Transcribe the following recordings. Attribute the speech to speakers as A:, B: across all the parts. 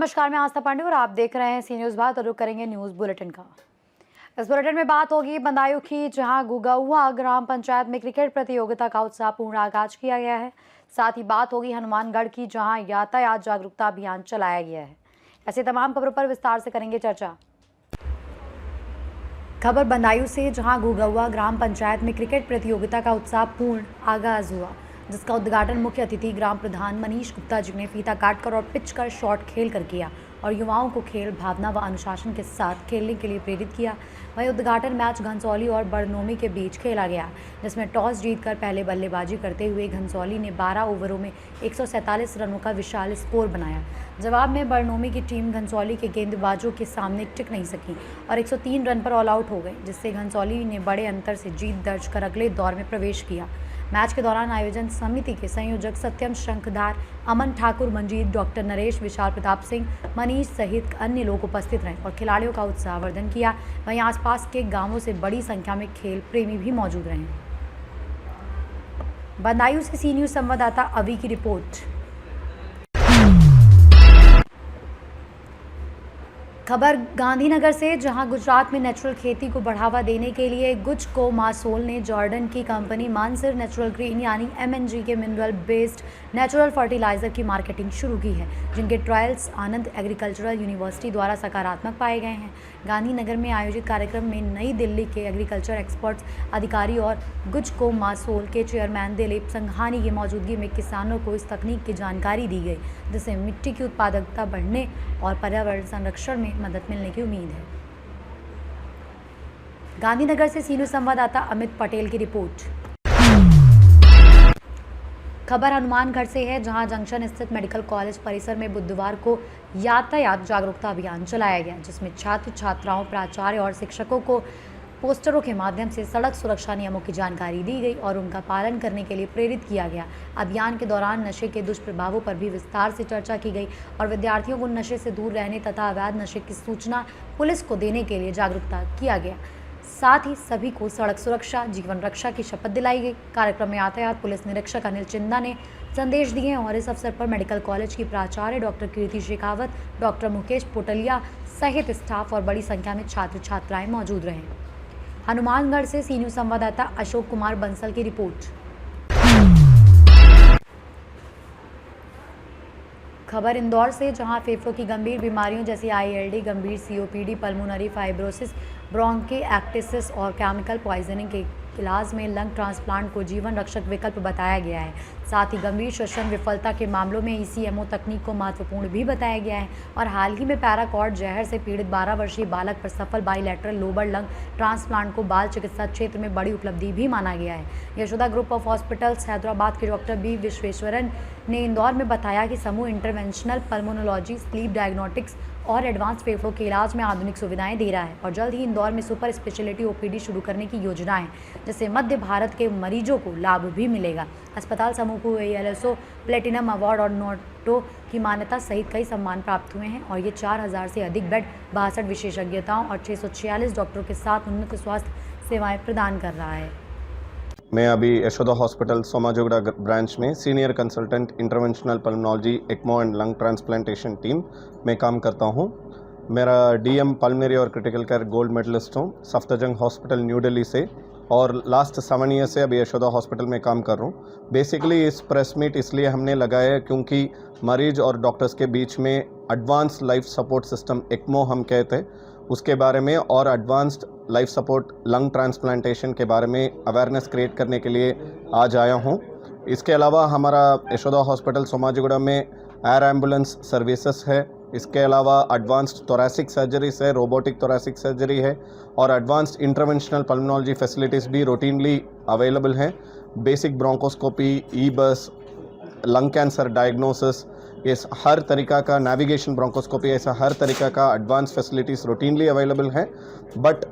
A: नमस्कार, मैं आस्था पांडे और आप देख रहे हैं सी न्यूज़ भारत और रुक करेंगे न्यूज़ बुलेटिन का। इस बुलेटिन में बात होगी बदायूं की, जहां गुगौआ ग्राम पंचायत में क्रिकेट प्रतियोगिता का उत्साहपूर्ण आगाज किया गया है। साथ ही बात होगी हनुमानगढ़ की, जहां यातायात जागरूकता अभियान चलाया गया है। ऐसे तमाम खबरों पर विस्तार से करेंगे चर्चा। खबर बदायूं से, जहां गुगौआ ग्राम पंचायत में क्रिकेट प्रतियोगिता का उत्साहपूर्ण आगाज हुआ, जिसका उद्घाटन मुख्य अतिथि ग्राम प्रधान मनीष गुप्ता जी ने फीता काटकर और पिच कर शॉट खेल कर किया और युवाओं को खेल भावना व अनुशासन के साथ खेलने के लिए प्रेरित किया। वहीं उद्घाटन मैच घनसौली और बड़नोमी के बीच खेला गया, जिसमें टॉस जीतकर पहले बल्लेबाजी करते हुए घनसौली ने 12 ओवरों में 147 रनों का विशाल स्कोर बनाया। जवाब में बड़नोमी की टीम घनसौली के गेंदबाजों के सामने टिक नहीं सकी और 103 रन पर ऑल आउट हो गई, जिससे घनसौली ने बड़े अंतर से जीत दर्ज कर अगले दौर में प्रवेश किया। मैच के दौरान आयोजन समिति के संयोजक सत्यम शंखधार, अमन ठाकुर, मंजीत, डॉक्टर नरेश, विशाल प्रताप सिंह, मनीष सहित अन्य लोग उपस्थित रहे और खिलाड़ियों का उत्साहवर्धन किया। वहीं आसपास के गांवों से बड़ी संख्या में खेल प्रेमी भी मौजूद रहे। बदायूं से सी न्यूज़ संवाददाता अवी की रिपोर्ट। खबर गांधीनगर से, जहां गुजरात में नेचुरल खेती को बढ़ावा देने के लिए गुजको मासोल ने जॉर्डन की कंपनी मानसर नेचुरल ग्रीन यानी MNG के मिनरल बेस्ड नेचुरल फर्टिलाइजर की मार्केटिंग शुरू की है, जिनके ट्रायल्स आनंद एग्रीकल्चरल यूनिवर्सिटी द्वारा सकारात्मक पाए गए हैं। गांधीनगर में आयोजित कार्यक्रम में नई दिल्ली के एग्रीकल्चर एक्सपर्ट्स अधिकारी और गुजको मासोल के चेयरमैन दिलीप संघानी की मौजूदगी में किसानों को इस तकनीक की जानकारी दी गई, जिससे मिट्टी की उत्पादकता बढ़ने और पर्यावरण संरक्षण में मदद मिलने की उम्मीद है। गांधीनगर से सी न्यूज़ संवाददाता अमित पटेल की रिपोर्ट। खबर हनुमानगढ़ से है, जहां जंक्शन स्थित मेडिकल कॉलेज परिसर में बुधवार को यातायात जागरूकता अभियान चलाया गया, जिसमें छात्र छात्राओं, प्राचार्य और शिक्षकों को पोस्टरों के माध्यम से सड़क सुरक्षा नियमों की जानकारी दी गई और उनका पालन करने के लिए प्रेरित किया गया। अभियान के दौरान नशे के दुष्प्रभावों पर भी विस्तार से चर्चा की गई और विद्यार्थियों को नशे से दूर रहने तथा अवैध नशे की सूचना पुलिस को देने के लिए जागरूकता किया गया। साथ ही सभी को सड़क सुरक्षा, जीवन रक्षा की शपथ दिलाई गई। कार्यक्रम में यातायात पुलिस निरीक्षक अनिल चिंदा ने संदेश दिए और इस अवसर पर मेडिकल कॉलेज की प्राचार्य डॉक्टर कीर्ति शेखावत, डॉक्टर मुकेश पोटलिया सहित स्टाफ और बड़ी संख्या में छात्र छात्राएं मौजूद रहे। हनुमानगढ़ से सी न्यूज़ संवाददाता अशोक कुमार बंसल की रिपोर्ट। खबर इंदौर से, जहां फेफड़ों की गंभीर बीमारियों जैसे ILD, गंभीर COPD, पल्मोनरी फाइब्रोसिस, ब्रोंकिएक्टिसिस और केमिकल पॉइजनिंग के इलाज में लंग ट्रांसप्लांट को जीवन रक्षक विकल्प बताया गया है। साथ ही गंभीर श्वसन विफलता के मामलों में ECMO तकनीक को महत्वपूर्ण भी बताया गया है और हाल ही में पैराकॉर्ड जहर से पीड़ित 12 वर्षीय बालक पर सफल बाइलेटरल लोबर लंग ट्रांसप्लांट को बाल चिकित्सा क्षेत्र में बड़ी उपलब्धि भी माना गया है। Yashoda group of hospitals Hyderabad के डॉक्टर B विश्वेश्वरन ने इंदौर में बताया कि समूह इंटरवेंशनल पल्मोनोलॉजी, स्लीप डायग्नोस्टिक्स और एडवांस फेफड़ों के इलाज में आधुनिक सुविधाएं दे रहा है और जल्द ही इंदौर में सुपर स्पेशलिटी OPD शुरू करने की योजना है, जिससे मध्य भारत के मरीजों को लाभ भी मिलेगा। अस्पताल समूह को ALSO प्लेटिनम अवार्ड और नोटो की मान्यता सहित कई सम्मान प्राप्त हुए हैं और ये 4000 से अधिक बेड, 62 विशेषज्ञताओं और 646 डॉक्टरों के साथ उन्नत स्वास्थ्य सेवाएं प्रदान कर रहा है।
B: मैं अभी यशोदा हॉस्पिटल सोमाजोगड़ा ब्रांच में senior consultant interventional pulmonology, ECMO and lung transplantation team में काम करता हूं। मेरा DM पल्मोनरी और क्रिटिकल केयर गोल्ड मेडलिस्ट हूं सफदरजंग हॉस्पिटल न्यू दिल्ली से और लास्ट 7 ईयर से अभी यशोदा हॉस्पिटल में काम कर रहा हूं। बेसिकली इस प्रेस मीट इसलिए हमने लगाया है क्योंकि मरीज और डॉक्टर्स के बीच में advance life support system ECMO हम कहते हैं उसके बारे में और advanced life support lung transplantation के बारे में अवेयरनेस क्रिएट करने के लिए आज आया हूं। इसके अलावा हमारा यशोदा हॉस्पिटल सोमाजीगुड़ा में एयर एम्बुलेंस सर्विसेज है। इसके अलावा एडवांस्ड थोरेसिक सर्जरीज है, रोबोटिक थोरेसिक सर्जरी है और एडवांस्ड इंटरवेंशनल पल्मोनोलॉजी फैसिलिटीज़ भी रूटीनली अवेलेबल हैं। Basic bronchoscopy, e-bus, lung cancer diagnosis, इस हर तरीका का नेविगेशन ब्रोंकोस्कोपी, ऐसा हर तरीका का एडवांस फैसिलिटीज़ रूटीनली अवेलेबल हैं। बट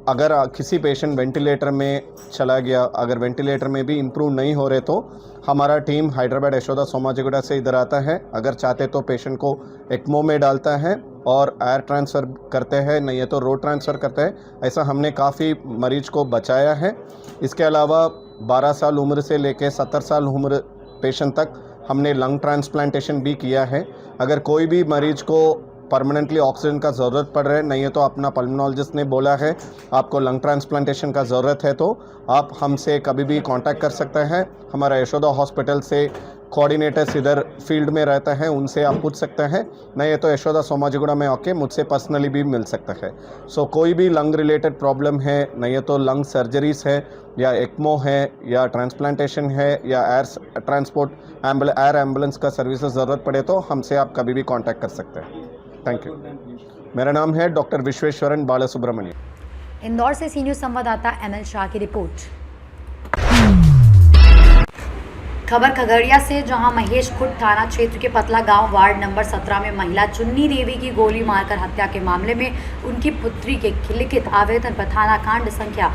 B: अगर किसी पेशेंट वेंटिलेटर में चला गया, अगर वेंटिलेटर में भी इम्प्रूव नहीं हो रहे तो हमारा टीम हैदराबाद यशोदा सोमाजीगुड़ा से इधर आता है। अगर चाहते तो पेशेंट को ECMO में डालता है और एयर ट्रांसफ़र करते हैं, नहीं है तो रोड ट्रांसफ़र करते हैं। ऐसा हमने काफ़ी मरीज को बचाया है। इसके अलावा 12 साल उम्र से लेकर 70 साल उम्र पेशेंट तक हमने लंग ट्रांसप्लांटेशन भी किया है। अगर कोई भी मरीज को परमानेंटली ऑक्सीजन का ज़रूरत पड़ रहा है, नहीं है तो अपना पल्मोनोलॉजिस्ट ने बोला है आपको लंग ट्रांसप्लांटेशन का ज़रूरत है, तो आप हमसे कभी भी कांटेक्ट कर सकते हैं। हमारा यशोदा हॉस्पिटल से कोऑर्डिनेटर्स इधर फील्ड में रहते हैं, उनसे आप पूछ सकते हैं, नहीं है तो यशोदा सोमाजिगुड़ा में आके मुझसे पर्सनली भी मिल सकता है। सो कोई भी लंग रिलेटेड प्रॉब्लम है, नहीं है तो लंग सर्जरीज है या एक्मो है या ट्रांसप्लांटेशन है या एयर ट्रांसपोर्ट एयर एम्बुलेंस का सर्विसेज ज़रूरत पड़े तो हमसे आप कभी भी कांटेक्ट कर सकते हैं। Thank you. मेरा नाम है डॉक्टर विश्वेश्वरन बालासुब्रमण्यम।
A: इंदौर से सी न्यूज़ संवाददाता एमएल शाह की रिपोर्ट। खबर खगड़िया से, जहां महेश खुर्द थाना क्षेत्र के पतला गांव वार्ड नंबर 17 में महिला चुन्नी देवी की गोली मारकर हत्या के मामले में उनकी पुत्री के लिखित आवेदन पर थाना कांड संख्या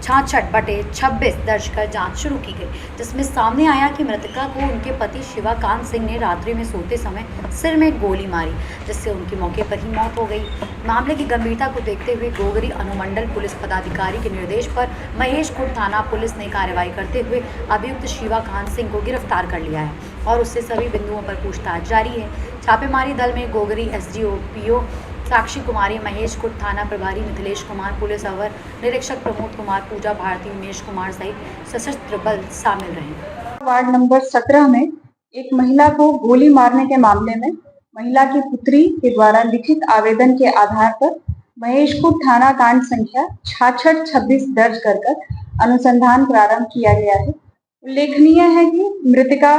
A: 66/26 दर्ज कर जांच शुरू की गई, जिसमें सामने आया कि मृतका को उनके पति शिवाकांत सिंह ने रात्रि में सोते समय सिर में गोली मारी, जिससे उनकी मौके पर ही मौत हो गई। मामले की गंभीरता को देखते हुए गोगरी अनुमंडल पुलिस पदाधिकारी के निर्देश पर महेश खुर्द थाना पुलिस ने कार्रवाई करते हुए अभियुक्त शिवाकांत सिंह को गिरफ्तार कर लिया है और उससे सभी बिंदुओं पर पूछताछ जारी है। छापेमारी दल में गोगरी एसडीओपीओ साक्षी कुमारी, महेश खुर्द थाना प्रभारी मिथिलेश कुमार, पुलिस अवर निरीक्षक प्रमोद कुमार, पूजा भारती, उमेश कुमार सहित सशस्त्र बल शामिल रहे।
C: वार्ड नंबर 17 में एक महिला को गोली मारने के मामले में महिला की पुत्री के द्वारा लिखित आवेदन के आधार पर महेश खुर्द थाना कांड संख्या 66/26 दर्ज कर अनुसंधान प्रारंभ किया गया है। उल्लेखनीय है कि मृतका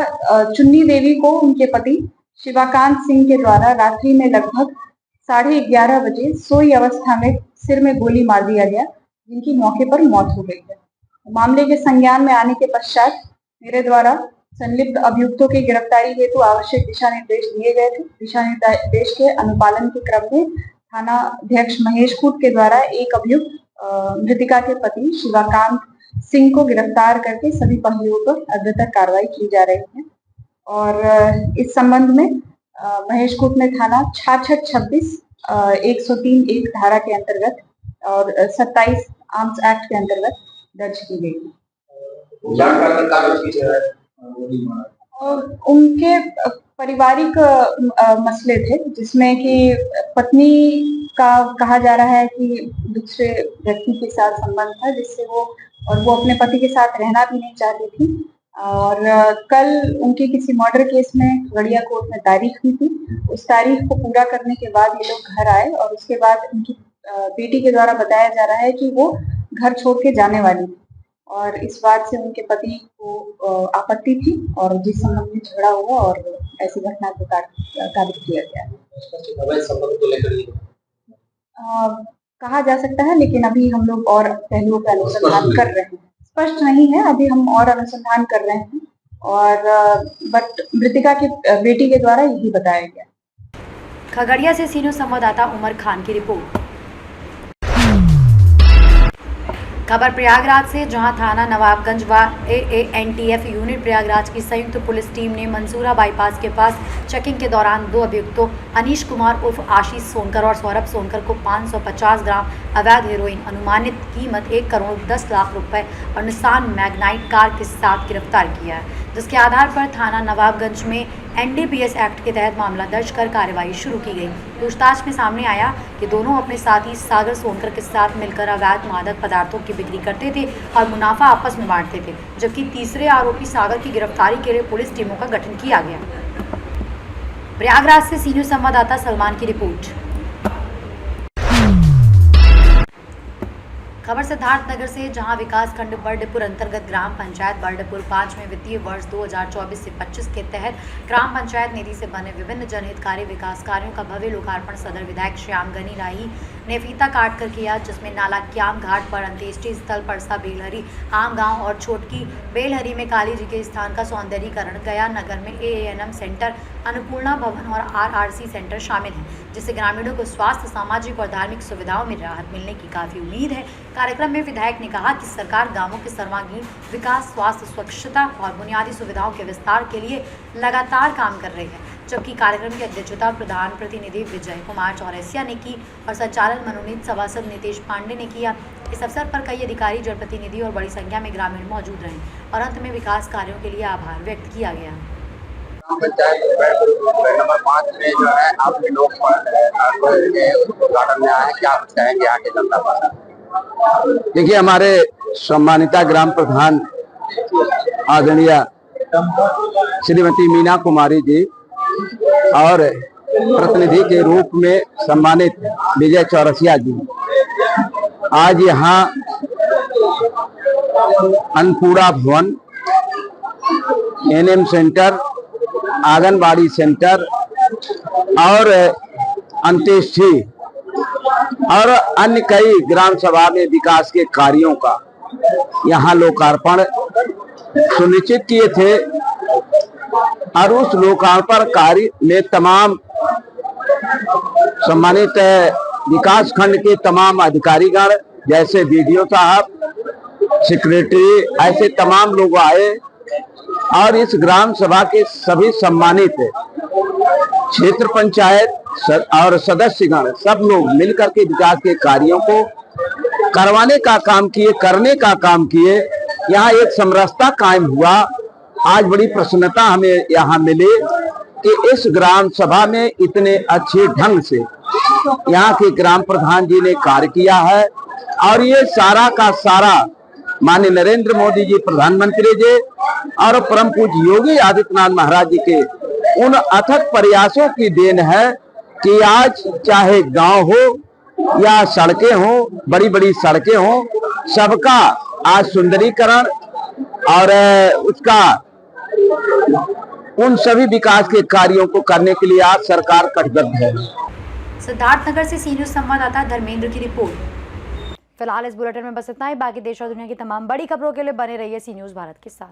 C: चुन्नी देवी को उनके पति शिवाकांत सिंह के द्वारा रात्रि में लगभग 11:30 बजे सोई अवस्था में सिर में गोली मार दिया गया, जिनकी मौके पर मौत हो गई है। मामले के संज्ञान में आने के पश्चात मेरे द्वारा संलिप्त अभियुक्तों की गिरफ्तारी हेतु आवश्यक दिशा निर्देश दिए गए थे। दिशा निर्देश के अनुपालन के क्रम में थाना अध्यक्ष महेश खुर्द के द्वारा एक अभियुक्त मृतिका के पति शिवाकांत सिंह को गिरफ्तार करके सभी पहलुओं पर अग्रतर कार्रवाई की जा रही है और इस संबंध में महेश खुर्द में थाना 66/26 103(1) धारा के अंतर्गत और 27 आर्म्स एक्ट के अंतर्गत दर्ज की गई और उनके पारिवारिक मसले थे, जिसमें कि पत्नी का कहा जा रहा है कि दूसरे व्यक्ति के साथ संबंध था, जिससे वो अपने पति के साथ रहना भी नहीं चाहती थी और कल उनके किसी मर्डर केस में खगड़िया कोर्ट में तारीख हुई थी। उस तारीख को पूरा करने के बाद ये लोग घर आए और उसके बाद उनकी बेटी के द्वारा बताया जा रहा है कि वो घर छोड़ के जाने वाली थी और इस बात से उनके पति को आपत्ति थी और जिस संबंध में झगड़ा हुआ और ऐसी घटना को काबिज किया गया। कहा जा सकता है, लेकिन अभी हम लोग और पहलुओं का अनुसंधान कर रहे हैं। स्पष्ट नहीं है, अभी हम और अनुसंधान कर रहे हैं और बट मृतिका की बेटी के द्वारा यही बताया गया।
A: खगड़िया से सी न्यूज़ संवाददाता उमर खान की रिपोर्ट। खबर प्रयागराज से, जहां थाना नवाबगंज व AANTF यूनिट प्रयागराज की संयुक्त पुलिस टीम ने मंसूरा बाईपास के पास चेकिंग के दौरान 2 अभियुक्तों अनीश कुमार उर्फ आशीष सोनकर और सौरभ सोनकर को 550 ग्राम अवैध हेरोइन अनुमानित कीमत 1 करोड़ 10 लाख रुपए और निसान मैग्नाइट कार के साथ गिरफ्तार किया है, जिसके आधार पर थाना नवाबगंज में NDPS एक्ट के तहत मामला दर्ज कर कार्रवाई शुरू की गई। पूछताछ में सामने आया कि दोनों अपने साथी सागर सोनकर के साथ मिलकर अवैध मादक पदार्थों की बिक्री करते थे और मुनाफा आपस में बांटते थे, जबकि तीसरे आरोपी सागर की गिरफ्तारी के लिए पुलिस टीमों का गठन किया गया। प्रयागराज से सी न्यूज़ संवाददाता सलमान की रिपोर्ट। खबर सिद्धार्थनगर से, जहां विकास खंड बर्डपुर अंतर्गत ग्राम पंचायत बर्डपुर 5 में वित्तीय वर्ष 2024 से 25 के तहत ग्राम पंचायत निधि से बने विभिन्न जनहितकारी विकास कार्यों का भव्य लोकार्पण सदर विधायक श्याम गनी राही ने फीता काट कर किया, जिसमें नाला क्याम घाट पर अंत्येष्टि स्थल परसा बेलहरी आम गांव और छोटकी बेलहरी में काली जी के स्थान का सौंदर्यीकरण, गया नगर में AANM सेंटर, अन्नपूर्णा भवन और RRC सेंटर शामिल हैं, जिससे ग्रामीणों को स्वास्थ्य, सामाजिक और धार्मिक सुविधाओं में राहत मिलने की काफ़ी उम्मीद है। कार्यक्रम में विधायक ने कहा कि सरकार गांवों के सर्वांगीण विकास, स्वास्थ्य, स्वच्छता और बुनियादी सुविधाओं के विस्तार के लिए लगातार काम कर रही है, जबकि कार्यक्रम की अध्यक्षता प्रधान प्रतिनिधि विजय कुमार चौरसिया ने की और संचालन मनोनीत सभासद नीतीश पांडे ने किया। इस अवसर पर कई अधिकारी, जनप्रतिनिधि और बड़ी संख्या में ग्रामीण मौजूद रहे और अंत में विकास कार्यों के लिए आभार व्यक्त किया गया।
D: पंचायत नंबर 5 में जो है आप लोग गार्डन में आए, क्या कहेंगे आगे जनता पर?
E: देखिए, हमारे सम्मानिता ग्राम प्रधान आदरणीय श्रीमती मीना कुमारी जी और प्रतिनिधि के रूप में सम्मानित विजय चौरसिया जी आज यहाँ अन्नपूर्णा भवन, एनएम सेंटर, आंगनबाड़ी सेंटर और अंत्येष्टि और अन्य कई ग्राम सभा में विकास के कार्यों का यहाँ लोकार्पण सुनिश्चित किए थे और उस लोकार्पण कार्य में तमाम सम्मानित विकास खंड के तमाम अधिकारीगण जैसे बीडीओ साहब, सेक्रेटरी, ऐसे तमाम लोग आए और इस ग्राम सभा के सभी सम्मानित क्षेत्र पंचायत और सदस्यगण सब लोग मिलकर के विकास के कार्यों को करवाने का काम किए, करने का काम किए। यहाँ एक समरसता कायम हुआ। आज बड़ी प्रसन्नता हमें यहाँ मिली कि इस ग्राम सभा में इतने अच्छे ढंग से यहाँ के ग्राम प्रधान जी ने कार्य किया है और ये सारा का सारा माननीय नरेंद्र मोदी जी प्रधानमंत्री जी और परम पूज्य योगी आदित्यनाथ महाराज जी के उन अथक प्रयासों की देन है कि आज चाहे गांव हो या सड़कें हो, बड़ी बड़ी सड़कें हो, सबका आज सुंदरीकरण और उसका उन सभी विकास के कार्यों को करने के लिए आज सरकार कटिबद्ध है।
A: सिद्धार्थनगर से सी न्यूज़ संवाददाता धर्मेंद्र की रिपोर्ट। फिलहाल इस बुलेटिन में बस इतना ही। बाकी देश और दुनिया की तमाम बड़ी खबरों के लिए बने रहिए सी न्यूज़ भारत के साथ।